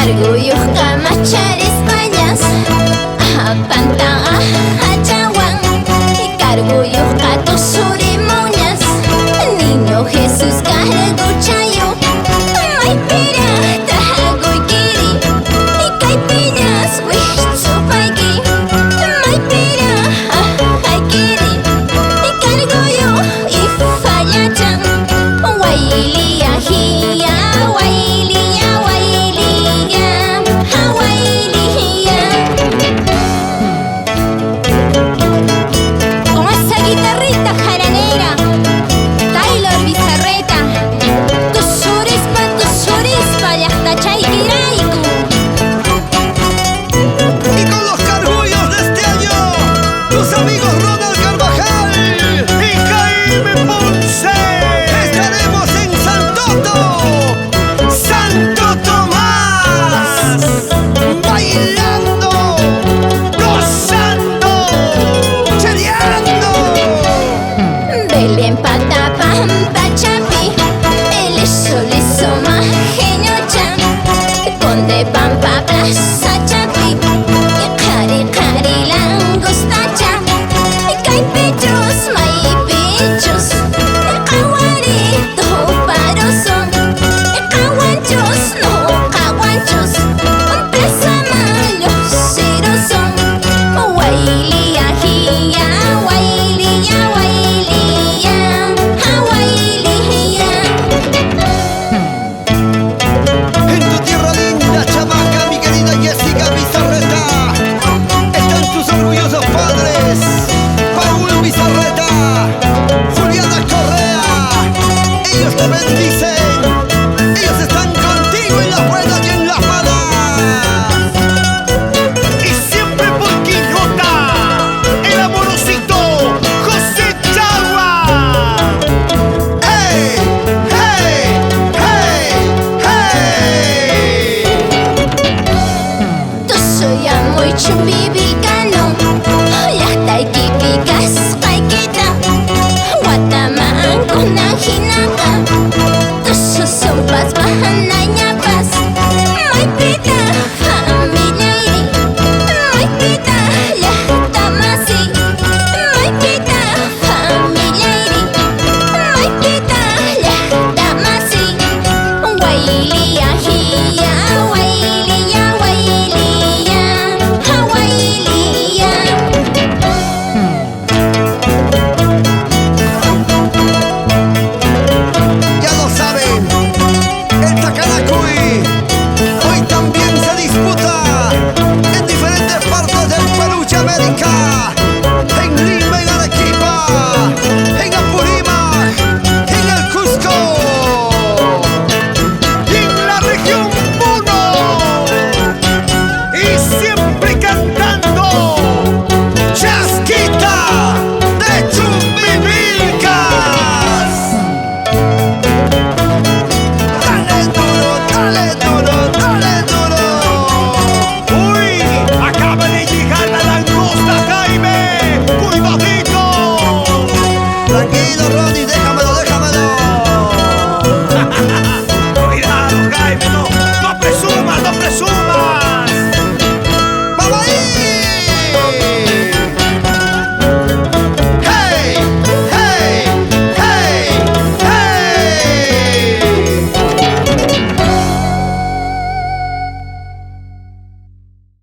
Arguyuqqa macharis pañas apanta hachawan Carguyuqqa tusurimuñas Niño Jesús carguchayo Maypiraqta haguykiri Kaypiñas wich'upayki Maypiraq haykiri Carguyuq ifallachan Wayliya hiya wayliya wayliya wayliya Con esa guitarrita jaranera Taylor Bizarreta Tusurispa llaqtachaykirayku Y con los cargullos de este año, tus amigos Ronald Carvajal y Jaime Ponce. Estaremos en Santo Tomás, bailando, gozando, cheleando. Belén Patapampa Chapi El Soliso Majeñochan Conde Pampa Plaza Chapi Qhari qhari langostacha Kaypichus maypichus Qhawarito paroso Qhawanchus no qhawanchus Plaza Mayo siroso Wayliya hiya wayliya wayliya wayliya En tu tierra linda, chamaca, mi querida Jessica Bizarreta, están tus orgullosos padres, Paul Bizarreta, Juliana Correa. Ellos te bendicen, ellos están contigo en las buenas y en las malas. Y siempre por Quijota, el amorosito José Chagua. ¡Hey! ¡Hey! ¡Hey! ¡Hey! Tusuya muy chumbivilcano Llaqtaykipi kasqaykita Watamankunan hinaqa Tususumpas bahanañapas Maypita familiayri Maypita llaqtamasi Maypita familiayri Maypita llaqtamasi Wayliya hiya wayliya wayliya wayliya Ya lo saben, el Tacanacuy hoy también se disputa en diferentes partes del Perú y América, en Lima, en Arequipa, en Apurímac, en el Cusco y en la región Puno, y siempre cantando Chasquita de Chumbivilcas. Dale duro, dale duro, dale duro. Uy, acaba de llegar la langosta, Jaime. Cuidadito. Tranquilo, Ronnie, deja